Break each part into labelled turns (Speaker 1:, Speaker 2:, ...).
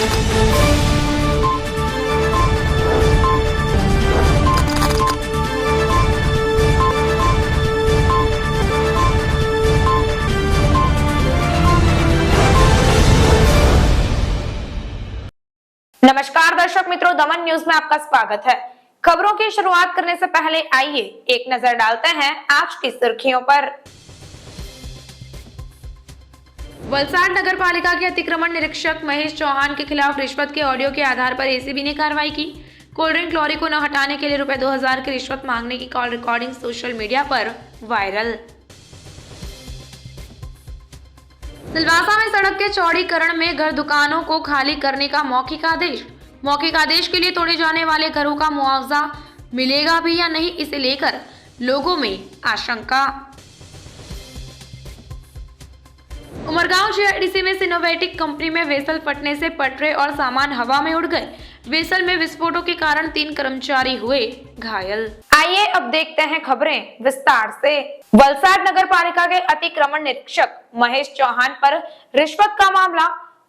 Speaker 1: नमस्कार दर्शक मित्रों, दमन न्यूज में आपका स्वागत है। खबरों की शुरुआत करने से पहले आइए एक नजर डालते हैं आज की सुर्खियों पर। वलसाड नगर पालिका के अतिक्रमण निरीक्षक महेश चौहान के खिलाफ रिश्वत के ऑडियो के आधार पर एसीबी ने कार्रवाई की। कोल्ड ड्रिंक लॉरी को न हटाने के लिए रुपए 2000 की रिश्वत मांगने की कॉल रिकॉर्डिंग सोशल मीडिया पर वायरल। सिलवासा में सड़क के चौड़ीकरण में घर दुकानों को खाली करने का मौखिक आदेश। मौखिक आदेश के लिए तोड़े जाने वाले घरों का मुआवजा मिलेगा भी या नहीं, इसे लेकर लोगों में आशंका। उमरगांव जीआईडीसी में सिनोवेटिक कंपनी में वेसल फटने से पटरे और सामान हवा में उड़ गए। वेसल में विस्फोटों के कारण 3 कर्मचारी हुए घायल। आइए अब देखते हैं खबरें विस्तार से। वलसाड नगर पालिका के अतिक्रमण निरीक्षक महेश चौहान पर रिश्वत का मामला,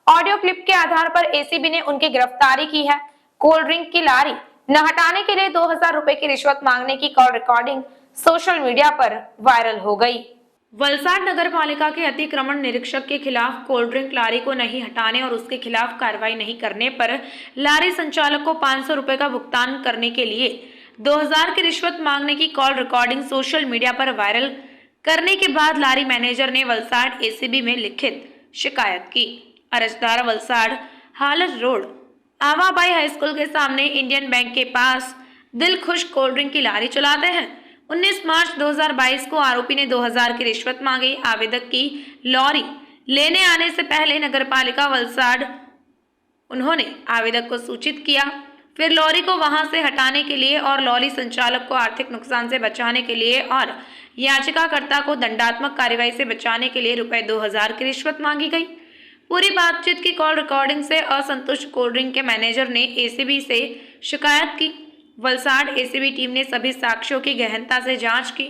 Speaker 1: ऑडियो क्लिप के आधार पर एसीबी ने उनकी गिरफ्तारी की है। कोल्ड ड्रिंक की लारी न हटाने के लिए 2000 रुपए की रिश्वत मांगने की कॉल रिकॉर्डिंग सोशल मीडिया पर वायरल हो गई। वलसाड नगर पालिका के अतिक्रमण निरीक्षक के खिलाफ कोल्ड ड्रिंक लारी को नहीं हटाने और उसके खिलाफ कार्रवाई नहीं करने पर लारी संचालक को 500 रुपए का भुगतान करने के लिए 2000 की रिश्वत मांगने की कॉल रिकॉर्डिंग सोशल मीडिया पर वायरल करने के बाद लारी मैनेजर ने वलसाड एसीबी में लिखित शिकायत की। अरजदार वलसाड हालत रोड आवाबाई हाई स्कूल के सामने इंडियन बैंक के पास दिल खुश कोल्ड ड्रिंक की लारी चलाते हैं। 19 मार्च 2022 को आरोपी ने 2000 की रिश्वत मांगी। आवेदक की लॉरी लेने आने से पहले नगरपालिका वलसाड उन्होंने आवेदक को सूचित किया, फिर लॉरी को वहां से हटाने के लिए और लॉरी संचालक को आर्थिक नुकसान से बचाने के लिए और याचिकाकर्ता को दंडात्मक कार्रवाई से बचाने के लिए रुपए 2000 की रिश्वत मांगी गई। पूरी बातचीत की कॉल रिकॉर्डिंग से असंतुष्ट कोल्ड ड्रिंक के मैनेजर ने एसीबी से शिकायत की। वलसाड एसीबी टीम ने सभी साक्ष्यों की गहनता से जांच की।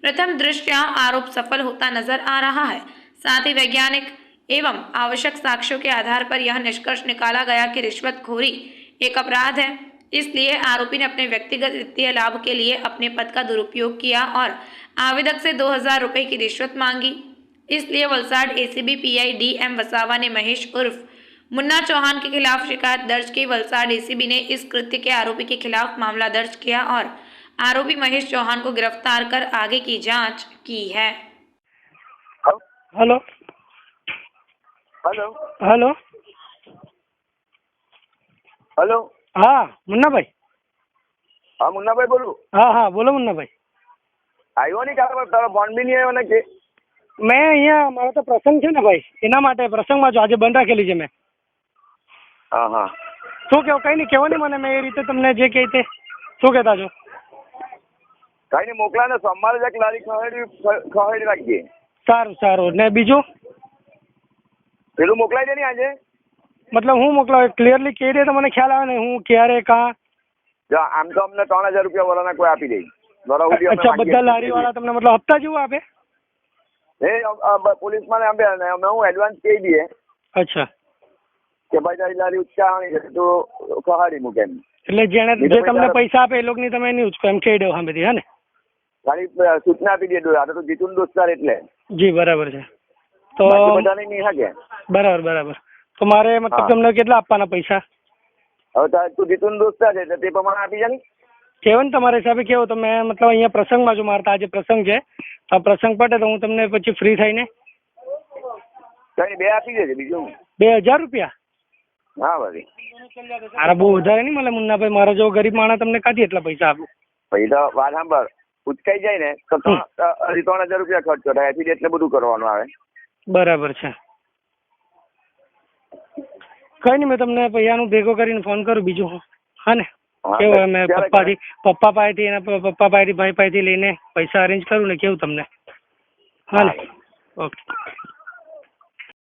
Speaker 1: प्रथम दृष्टया आरोप सफल होता नजर आ रहा है। साथ ही वैज्ञानिक एवं आवश्यक साक्ष्यों के आधार पर यह निष्कर्ष निकाला गया कि रिश्वतखोरी एक अपराध है। इसलिए आरोपी ने अपने व्यक्तिगत वित्तीय लाभ के लिए अपने पद का दुरुपयोग किया और आवेदक से 2000 रुपए की रिश्वत मांगी। इसलिए Valsad ACB pi DM Vasava ने महेश उर्फ मुन्ना चौहान के खिलाफ शिकायत दर्ज की। वलसाड एसीबी ने इस कृत्य के आरोपी के खिलाफ मामला दर्ज किया और आरोपी महेश चौहान को गिरफ्तार कर आगे की जांच की है।
Speaker 2: हेलो
Speaker 3: हेलो
Speaker 2: हेलो
Speaker 3: हेलो
Speaker 2: हाँ मुन्ना भाई।
Speaker 3: हाँ मुन्ना भाई बोलू।
Speaker 2: हाँ बोलो मुन्ना भाई।
Speaker 3: આવ્યો નહીં કાકા, તારો ફોન બી નહીં આવ્યો ને કે
Speaker 2: મેં અહીંયા મારો તો પ્રસંગ છે ને ભાઈ, એના માટે પ્રસંગમાં જો આજે બંધ રાખેલી છે મેં।
Speaker 3: હા હા
Speaker 2: શું કહો? કંઈ નહીં કહેવો નહીં મને, મેં એ રીતે તમને જે કહે તે શું કહેતા છો?
Speaker 3: કઈ નહીં મોકલા ને સોમવારે જ એક લારી ખવડાવી રાખજે।
Speaker 2: સારું ને બીજું
Speaker 3: પેલું મોકલાઈ દે ને આજે।
Speaker 2: મતલબ હું મોકલાવ ક્લિયરલી કહી દે તો મને ખ્યાલ આવે ને હું ક્યારે કાં।
Speaker 3: જો આમ તો અમને 3000 રૂપિયા વરાના કોઈ આપી દે।
Speaker 2: અચ્છા બધા લારીવાળા તમને મતલબ હપ્તા જેવું આપે?
Speaker 3: પોલીસ માં આપે ને અમે હું એડવાન્સ કહી દઈએ
Speaker 2: અચ્છા
Speaker 3: કે ભાઈ તારી લારી ઉચકાવાની છે તો ખવડાવી મૂકે એમ।
Speaker 2: એટલે જેણે જે તમને પૈસા આપે એ લોકોની તમે નહીં ઉચકો એમ કહી દો સામેથી, હે ને?
Speaker 3: ખાલી સૂચના આપી દે આ તો જીતુન દોસ્તાર એટલે
Speaker 2: જી બરાબર છે। તો
Speaker 3: બધાને નહીં હાકે
Speaker 2: બરાબર તો મારે મતલબ તમને કેટલા આપવાના પૈસા?
Speaker 3: હવે તું જીતુન દોસ્તાર છે એટલે તે પ્રમાણે આપી જા ને।
Speaker 2: કેવો ને તમારા હિસાબે કેવો તો મેં મતલબ અહીંયા પ્રસંગમાં જો મારતા આજે પ્રસંગ છે તો આ પ્રસંગ પટે તો હું તમને પછી ફ્રી થઈને
Speaker 3: કઈ 2 આપી દેજે બીજું
Speaker 2: 2000 રૂપિયા।
Speaker 3: હા ભાઈ
Speaker 2: અરે બહુ વધારે નહીં મળે મુન્નાભાઈ, મારા જેવો ગરીબ માણસ તમને કાંથી એટલા પૈસા આપું?
Speaker 3: પછી તો વાત સાંભળ, ઉચકાઈ જાય ને તો 3000 રૂપિયા ખર્ચો થાય, એથી એટલે બધું કરવાનું આવે।
Speaker 2: બરાબર છે, કઈ નહીં મેં તમને પૈસાનું ભેગો કરીને ફોન કરું બીજું હું, હા ને? કેવું મેં પપ્પા પાસેથી એના પપ્પા પાસેથી ભાઈ પાસેથી લઈને પૈસા અરેન્જ કરું ને કેવું તમને, हाँ ओके।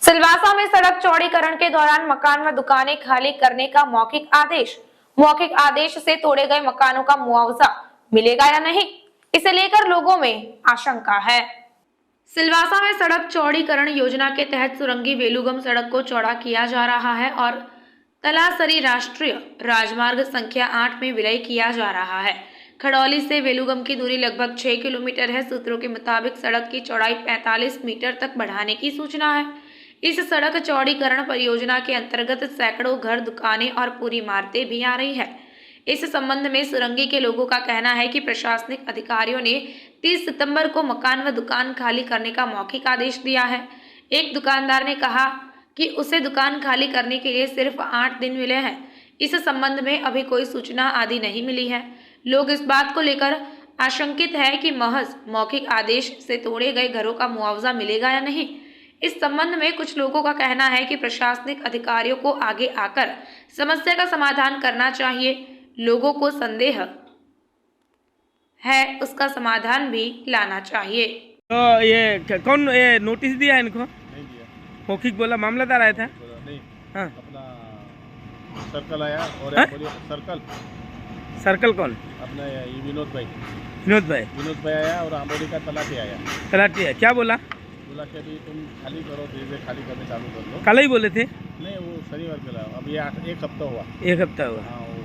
Speaker 1: सिलवासा में सड़क चौड़ीकरण के दौरान मकान व दुकानें खाली करने का मौखिक आदेश से तोड़े गए मकानों का मुआवजा मिलेगा या नहीं, इसे लेकर लोगों में आशंका है। सिलवासा में सड़क चौड़ीकरण योजना के तहत सुरंगी वेलुगम सड़क को चौड़ा किया जा रहा है और तलासरी राष्ट्रीय राजमार्ग संख्या 8 में विलय किया जा रहा है। खड़ौली से वेलुगम की दूरी लगभग 6 किलोमीटर है। सूत्रों के मुताबिक सड़क की चौड़ाई 45 मीटर तक बढ़ाने की सूचना है। इस सड़क चौड़ीकरण परियोजना के अंतर्गत सैकड़ों घर, दुकानें और पूरी इमारतें भी आ रही है। इस संबंध में सुरंगी के लोगों का कहना है कि प्रशासनिक अधिकारियों ने 30 सितंबर को मकान व दुकान खाली करने का मौखिक आदेश दिया है। एक दुकानदार ने कहा कि उसे दुकान खाली करने के लिए सिर्फ 8 दिन मिले हैं। इस संबंध में अभी कोई सूचना आदि नहीं मिली है। लोग इस बात को लेकर आशंकित है कि महज मौखिक आदेश से तोड़े गए घरों का मुआवजा मिलेगा या नहीं। इस संबंध में कुछ लोगों का कहना है कि प्रशासनिक अधिकारियों को आगे आकर समस्या का समाधान करना चाहिए। लोगों को संदेह है, उसका समाधान भी लाना चाहिए।
Speaker 4: तो ये कौन ये नोटिस दिया है इनको?
Speaker 5: नहीं दिया,
Speaker 4: मौखिक बोला, मामलादार आया था?
Speaker 5: बोला नहीं।
Speaker 4: हाँ,
Speaker 5: अपना सर्कल आया और
Speaker 4: हाँ?
Speaker 5: बोलिए सर्कल
Speaker 4: सर्कल कौन?
Speaker 5: अपना ये विनोद भाई आया और आंबोली का तलाटी आया।
Speaker 4: तलाटी है, क्या बोला?
Speaker 5: बोला कि अभी तुम खाली करो, धीरे धीरे खाली करने चालू कर दो।
Speaker 4: कल ही बोले थे?
Speaker 5: नहीं, वो शनिवार को लाया। अब ये एक हफ्ता हुआ।
Speaker 4: एक हफ्ता हुआ।
Speaker 5: हाँ, वो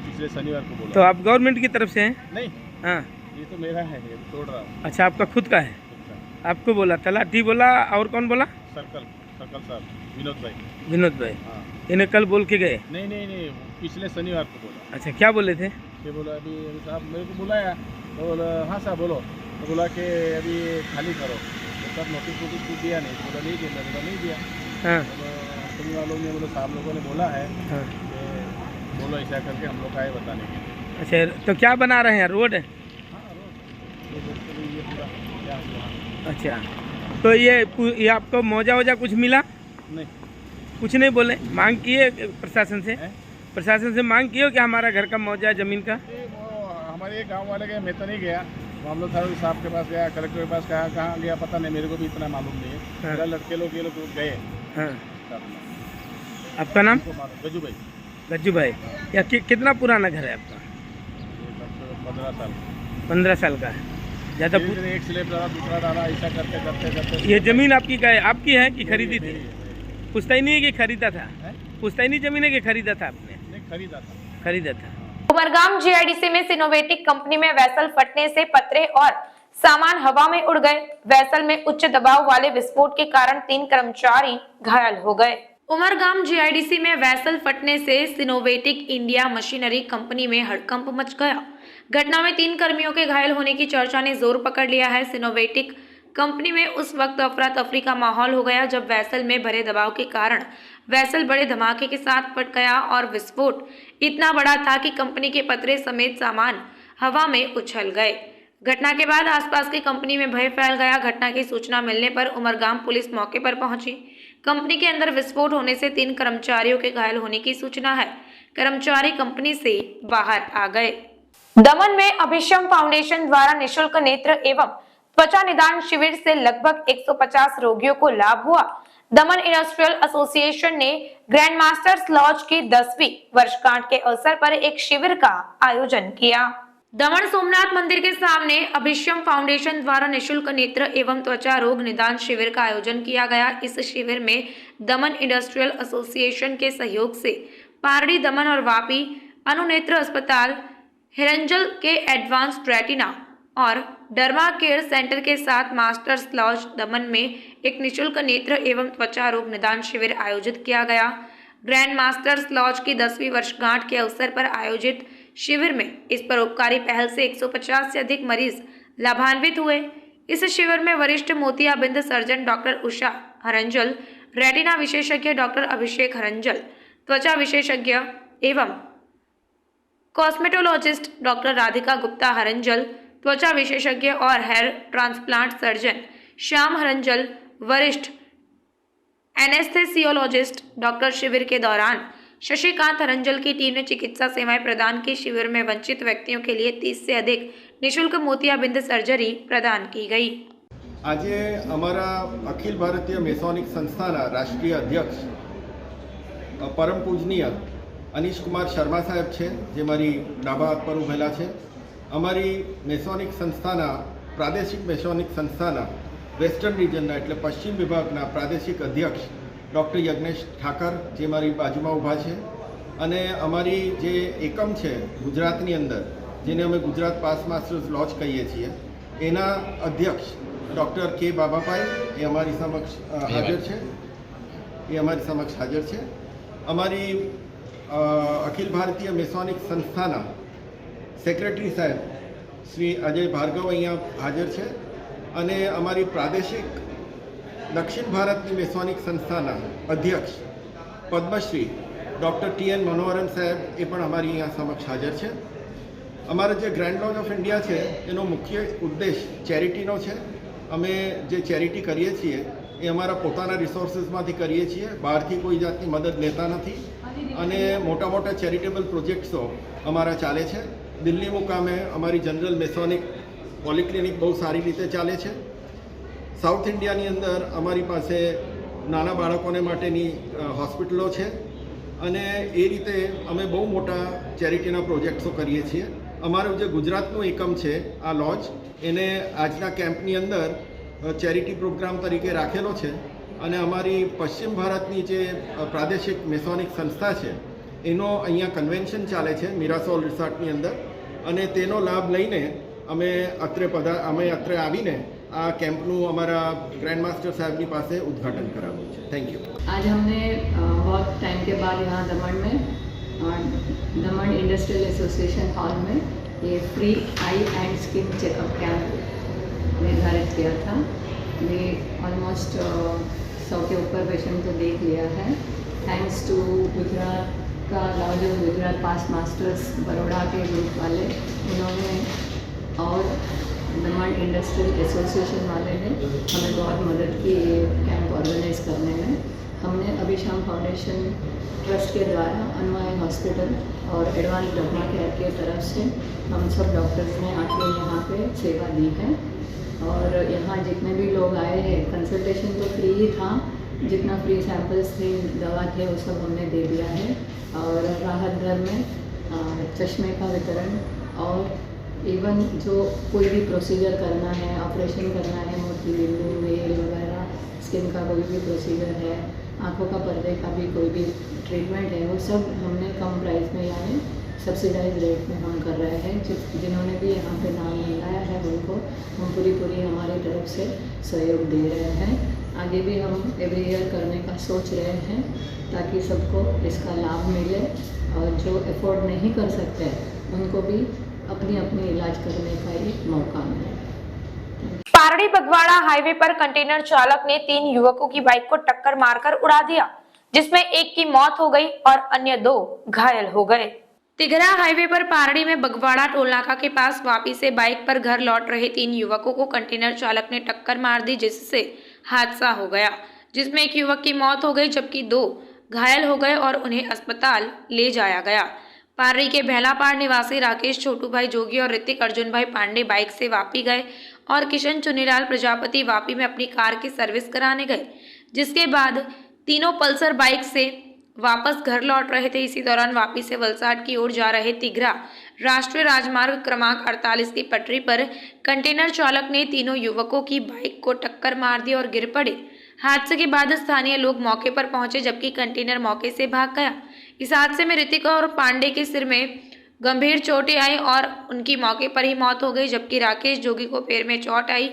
Speaker 5: पिछले शनिवार को बोला।
Speaker 4: तो आप गवर्नमेंट की तरफ से हैं?
Speaker 5: नहीं,
Speaker 4: हाँ,
Speaker 5: ये तो मेरा है, ये तोड़ रहा हूँ।
Speaker 4: अच्छा, आपका खुद का है?
Speaker 5: खुद का।
Speaker 4: आपको बोला, तलाटी बोला, और कौन बोला?
Speaker 5: सर्कल साहब विनोद भाई। हाँ,
Speaker 4: इन्हें कल बोल के गए?
Speaker 5: नहीं, पिछले शनिवार को बोला।
Speaker 4: अच्छा, क्या बोले थे?
Speaker 5: ये बोला अभी साहब मेरे को बुलाया तो बोला हाँ साहब बोलो। तो बोला कि अभी खाली करो। तो सब नोटिस कुछ दिया नहीं। बोला नहीं दिया, बोला नहीं दिया।
Speaker 4: हाँ,
Speaker 5: तुम वालों ने बोला साहब लोगों ने बोला है
Speaker 4: हाँ।
Speaker 5: कि बोलो ऐसा करके हम लोग आए बताने के लिए।
Speaker 4: अच्छा, तो क्या बना रहे हैं? रोड?
Speaker 5: हाँ, रोड ये पूरा क्या हुआ?
Speaker 4: अच्छा, तो ये आपको मौजा कुछ मिला?
Speaker 5: नहीं,
Speaker 4: कुछ नहीं बोले? मांग किए प्रशासन से?
Speaker 5: है?
Speaker 4: प्रशासन से मांग किए हो कि हमारा घर का मौजा, जमीन का?
Speaker 5: ये वो हमारे गांव वाले गए, मैं तो नहीं गया। वो हम लोग थाने साहब के पास गया, कलेक्टर के पास गया, कहाँ गया पता नहीं, मेरे को भी इतना मालूम नहीं है।
Speaker 4: हाँ।
Speaker 5: मेरा लड़के लोग ये लोग गए।
Speaker 4: हाँ, आपका नाम?
Speaker 5: गजू भाई।
Speaker 4: गज्जू भाई। या कितना पुराना घर है आपका?
Speaker 5: 15 साल।
Speaker 4: 15 साल का है। ज़्यादा
Speaker 5: धीरे धीरे एक स्लेब डाला, दूसरा डाला, ऐसा करते करते
Speaker 4: ये जमीन आपकी का है? आपकी है कि खरीदी थी?
Speaker 5: मेरी है।
Speaker 4: पूछता ही नहीं है कि खरीदा था?
Speaker 5: है?
Speaker 4: पूछता ही नहीं जमीन है कि खरीदा था आपने?
Speaker 5: नहीं, खरीदा था।
Speaker 4: खरीदा था।
Speaker 1: उमरगाम जीआईडीसी में सिनोवेटिक कंपनी में वेसल फटने से पतरे और सामान हवा में उड़ गए। वेसल में उच्च दबाव वाले विस्फोट के कारण 3 कर्मचारी घायल हो गए। उमरगाम जीआईडीसी में वेसल फटने से सिनोवेटिक इंडिया मशीनरी कंपनी में हड़कंप मच गया। घटना में 3 कर्मियों के घायल होने की चर्चा ने जोर पकड़ लिया है। सिनोवेटिक कंपनी में उस वक्त अफरा तफरी का माहौल हो गया जब वेसल में भरे दबाव के कारण वेसल बड़े धमाके के साथ फट गया और विस्फोट इतना बड़ा था कि कंपनी के पतरे समेत सामान हवा में उछल गए। घटना के बाद आसपास की कंपनी में भय फैल गया। घटना की सूचना मिलने पर उमरगाम पुलिस मौके पर पहुंची। कंपनी के अंदर विस्फोट होने से 3 कर्मचारियों के घायल होने की सूचना है। कर्मचारी कंपनी से बाहर आ गए। दमन में अभिषम फाउंडेशन द्वारा निशुल्क नेत्र एवं त्वचा निदान शिविर से लगभग 150 रोगियों को लाभ हुआ। दमन इंडस्ट्रियल एसोसिएशन ने ग्रैंड मास्टर्स लॉज की 10वीं वर्षगांठ के अवसर पर एक शिविर का आयोजन किया। दमन सोमनाथ मंदिर के सामने अभिषम फाउंडेशन द्वारा निशुल्क नेत्र एवं त्वचा रोग निदान शिविर का आयोजन किया गया। इस शिविर में दमन इंडस्ट्रियल एसोसिएशन के सहयोग से पारडी, दमन और वापी अनुनेत्र अस्पताल, हिरंजल के एडवांस्ड रेटिना और डर्मा केयर सेंटर के साथ मास्टर्स लॉज दमन में एक निशुल्क नेत्र एवं त्वचा रोग निदान शिविर आयोजित किया गया। ग्रैंड मास्टर्स लॉज की 10वीं वर्षगांठ के अवसर पर आयोजित शिविर में इस परोपकारी पहल से 150 से अधिक मरीज लाभान्वित हुए। इस शिविर में वरिष्ठ मोतियाबिंद सर्जन डॉक्टर उषा हरंजल, रेटिना विशेषज्ञ डॉक्टर अभिषेक हरंजल, त्वचा विशेषज्ञ एवं कॉस्मेटोलॉजिस्ट डॉक्टर राधिका गुप्ता हरंजल, त्वचा विशेषज्ञ और हेयर ट्रांसप्लांट सर्जन श्याम हरंजल, वरिष्ठ एनेस्थेसियोलॉजिस्ट डॉक्टर शिविर के दौरान शशिकांत हरंजल की टीम ने चिकित्सा सेवाएं प्रदान की। शिविर में वंचित व्यक्तियों के लिए 30 से अधिक निशुल्क मोतियाबिंद सर्जरी प्रदान की गई।
Speaker 6: आज अमरा अखिल भारतीय मेसोनिक संस्थाना राष्ट्रीय अध्यक्ष परम पूजनीय अनीश कुमार शर्मा साहेब है, जे मारी डाबा हाथ पर उभेला है। अमरी मेसोनिक संस्थाना प्रादेशिक मेसोनिक संस्थाना वेस्टर्न रीजनना एटले पश्चिम विभागना प्रादेशिक अध्यक्ष डॉक्टर यज्ञेश ठाकर, जे मारी बाजूमां ऊभा है। અને અમારી જે એકમ છે ગુજરાતની અંદર, જેને અમે ગુજરાત પાસ માસ્ટર્સ લોજ કહીએ છીએ, એના અધ્યક્ષ ડૉક્ટર કે બાબાભાઈ એ અમારી સમક્ષ હાજર છે. અમારી અખિલ ભારતીય મેસોનિક સંસ્થાના સેક્રેટરી સાહેબ શ્રી અજય ભાર્ગવ અહીંયા હાજર છે અને અમારી પ્રાદેશિક દક્ષિણ ભારતની મેસોનિક સંસ્થાના અધ્યક્ષ પદ્મશ્રી ડૉક્ટર ટી.એન. મનોહરન સાહેબ એ પણ અમારી અહીંયા સમક્ષ હાજર છે. અમારો જે ગ્રેન્ડ લોજ ઓફ ઇન્ડિયા છે એનો મુખ્ય ઉદ્દેશ ચેરિટીનો છે. અમે જે ચેરિટી કરીએ છીએ એ અમારા પોતાના રિસોર્સિસમાંથી કરીએ છીએ, બહારથી કોઈ જાતની મદદ લેતા નથી અને મોટા મોટા ચેરિટેબલ પ્રોજેક્ટ્સો અમારા ચાલે છે. દિલ્હી મુકામે અમારી જનરલ મેસોનિક પોલિક્લિનિક બહુ સારી રીતે ચાલે છે. સાઉથ ઇન્ડિયાની અંદર અમારી પાસે નાના બાળકોને માટેની હોસ્પિટલો છે અને એ રીતે અમે બહુ મોટા ચેરિટીના પ્રોજેક્ટ્સો કરીએ છીએ. અમારું જે ગુજરાતનું એકમ છે આ લોજ, એને આજના કેમ્પની અંદર ચેરિટી પ્રોગ્રામ તરીકે રાખેલો છે અને અમારી પશ્ચિમ ભારતની જે પ્રાદેશિક મેસોનિક સંસ્થા છે એનો અહીંયા કન્વેન્શન ચાલે છે મિરાસોલ રિસોર્ટની અંદર અને તેનો લાભ લઈને અમે અત્રે આવીને આ कैंपનું અમારા ग्रैंड मास्टर साहब की पास उद्घाटन कराव्યું છે. Thank you.
Speaker 7: आज हमने बहुत टाइम के बाद यहाँ दमन में दमन इंडस्ट्रियल एसोसिएशन हॉल में ये free I and skin checkup camp निर्धारित किया था. ये ऑलमोस्ट 100 के ऊपर पेशेंट को देख लिया है. थैंक्स टू गुजरात का laws of Gujarat pass masters Baroda के ग्रुप वाले, उन्होंने और दमन इंडस्ट्रियल एसोसिएशन वाले ने हमें बहुत मदद की ये कैंप ऑर्गेनाइज करने में. हमने अभिशाम फाउंडेशन ट्रस्ट के द्वारा अन्वय हॉस्पिटल और एडवांस डॉक्मा केयर की तरफ से हम सब डॉक्टर्स ने आके यहाँ पे सेवा दी है और यहाँ जितने भी लोग आए हैं कंसल्टेशन तो फ्री ही था, जितना फ्री सैंपल्स थे, दवा थे, वो सब हमने दे दिया है और राहत दर में चश्मे का वितरण और इवन जो कोई भी प्रोसीजर करना है, ऑपरेशन करना है, मोतीबिंदु, वेल वगैरह, स्किन का कोई भी प्रोसीजर है, आँखों का पर्दे का भी कोई भी ट्रीटमेंट है, वो सब हमने कम प्राइस में यानी सब्सिडाइज रेट में हम कर रहे हैं. जिन्होंने भी यहाँ पे नाम लगाया है उनको हम पूरी हमारी तरफ से सहयोग दे रहे हैं. आगे भी हम एवरी ईयर करने का सोच रहे हैं ताकि सबको इसका लाभ मिले और जो अफोर्ड नहीं कर सकते उनको भी अपनी इलाज करने का एक मौका मिले.
Speaker 1: पारड़ी बगवाड़ा हाईवे पर कंटेनर चालक ने 3 युवकों की बाइक को टक्कर मारकर उड़ा दिया, जिसमें एक की मौत हो गई और अन्य 2 घायल हो गए. तिघरा हाईवे पर पारड़ी में बगवाड़ा टोलनाका के पास वापी से बाइक पर घर लौट रहे 3 युवकों को कंटेनर चालक ने टक्कर मार दी, जिससे हादसा हो गया, जिसमें एक युवक की मौत हो गई जबकि 2 घायल हो गए और उन्हें अस्पताल ले जाया गया. पारड़ी के भैलापाड़ निवासी राकेश छोटू भाई जोगी और ऋतिक अर्जुन भाई पांडे बाइक से वापी गए और किशन चुनीलाल प्रजापति वापी में अपनी कार की सर्विस कराने गए, जिसके बाद तीनों पल्सर बाइक से वापस घर लौट रहे थे. इसी दौरान वापी से वलसाड की ओर जा रहे तिघरा राष्ट्रीय राजमार्ग क्रमांक 48 की पटरी पर कंटेनर चालक ने तीनों युवकों की बाइक को टक्कर मार दी और गिर पड़े. हादसे के बाद स्थानीय लोग मौके पर पहुंचे जबकि कंटेनर मौके से भाग गया. इस हादसे में ऋतिक और पांडे के सिर में गंभीर चोटें आई और उनकी मौके पर ही मौत हो गई, जबकि राकेश जोगी को पैर में चोट आई.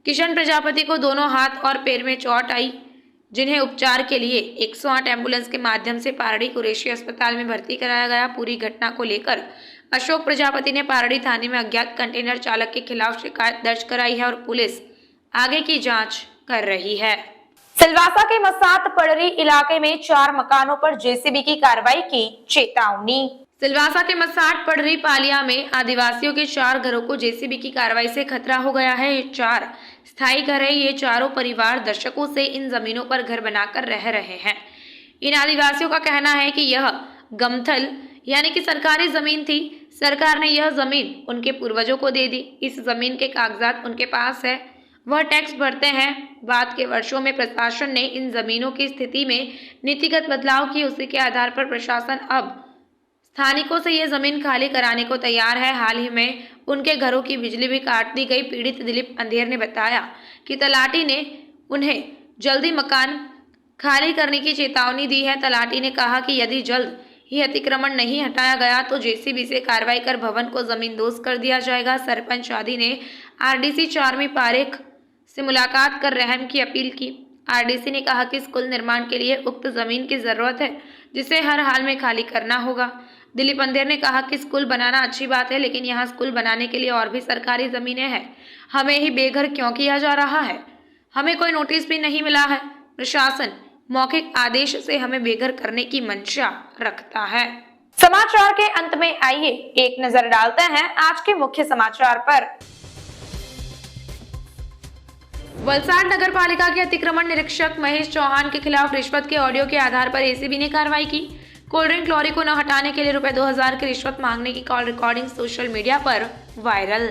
Speaker 1: किशन प्रजापति को दोनों हाथ और पैर में चोट आई, जिन्हें उपचार के लिए 108 एम्बुलेंस के माध्यम से पारड़ी कुरैशी अस्पताल में भर्ती कराया गया. पूरी घटना को लेकर अशोक प्रजापति ने पारड़ी थाने में अज्ञात कंटेनर चालक के खिलाफ शिकायत दर्ज कराई है और पुलिस आगे की जांच कर रही है. सिलवासा के मसात पड़री इलाके में 4 मकानों पर जेसीबी की कार्रवाई की चेतावनी. सिलवासा के मसाट पड़री पालिया में आदिवासियों के 4 घरों को जेसीबी की कार्रवाई से खतरा हो गया है. ये 4 स्थायी घर है. ये चारों परिवार दशकों से इन जमीनों पर घर बनाकर रह रहे हैं. इन आदिवासियों का कहना है कि यह गमथल यानी कि सरकारी जमीन थी. सरकार ने यह जमीन उनके पूर्वजों को दे दी. इस जमीन के कागजात उनके पास है, वह टैक्स भरते हैं. बाद के वर्षों में प्रशासन ने इन जमीनों की स्थिति में नीतिगत बदलाव किए. उसी के आधार पर प्रशासन अब स्थानिकों से यह जमीन खाली कराने को तैयार है. हाल ही में उनके घरों की बिजली भी काट दी गई. पीड़ित दिलीप अंधेर ने बताया कि तलाटी ने उन्हें जल्दी मकान खाली करने की चेतावनी दी है. तलाटी ने कहा कि यदि जल्द ही अतिक्रमण नहीं हटाया गया तो जेसीबी से कार्रवाई कर भवन को जमींदोज कर दिया जाएगा। सरपंच आदि ने आरडीसी चारमी पारेख से मुलाकात कर रहम की अपील की। आरडीसी ने कहा कि स्कूल निर्माण के लिए उक्त जमीन की जरूरत है, जिसे हर हाल में खाली करना होगा। दिलीप अंधेर ने कहा कि स्कूल बनाना अच्छी बात है, लेकिन यहाँ स्कूल बनाने के लिए और भी सरकारी जमीनें हैं। हमें ही बेघर क्यों किया जा रहा है? हमें कोई नोटिस भी नहीं मिला है। प्रशासन मौखिक आदेश से हमें बेघर करने की मंशा रखता है। समाचार के अंत में आइए एक नजर डालते हैं आज के मुख्य समाचार पर। वलसाड नगर पालिका के अतिक्रमण निरीक्षक महेश चौहान के खिलाफ रिश्वत के ऑडियो के आधार पर एसीबी ने कार्रवाई की। कोल्ड ड्रिंक लॉरी को न हटाने के लिए रुपए 2000 की रिश्वत मांगने की कॉल रिकॉर्डिंग सोशल मीडिया पर वायरल।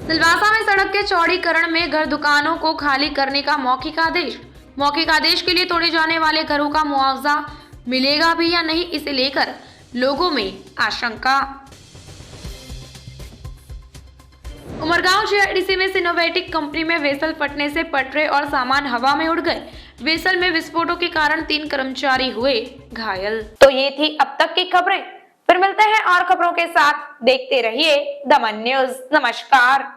Speaker 1: सिलवासा में सड़क के चौड़ीकरण में घर दुकानों को खाली करने का मौखिक आदेश। मौखिक आदेश के लिए तोड़े जाने वाले घरों का मुआवजा मिलेगा भी या नहीं, इसे लेकर लोगों में आशंका। उमरगांव जीआईडीसी में सिनोवेटिक कंपनी में वेसल फटने से पटरे और सामान हवा में उड़ गए। वेसल में विस्फोटों के कारण 3 कर्मचारी हुए घायल। तो ये थी अब तक की खबरें। फिर मिलते हैं और खबरों के साथ। देखते रहिए दमन न्यूज। नमस्कार।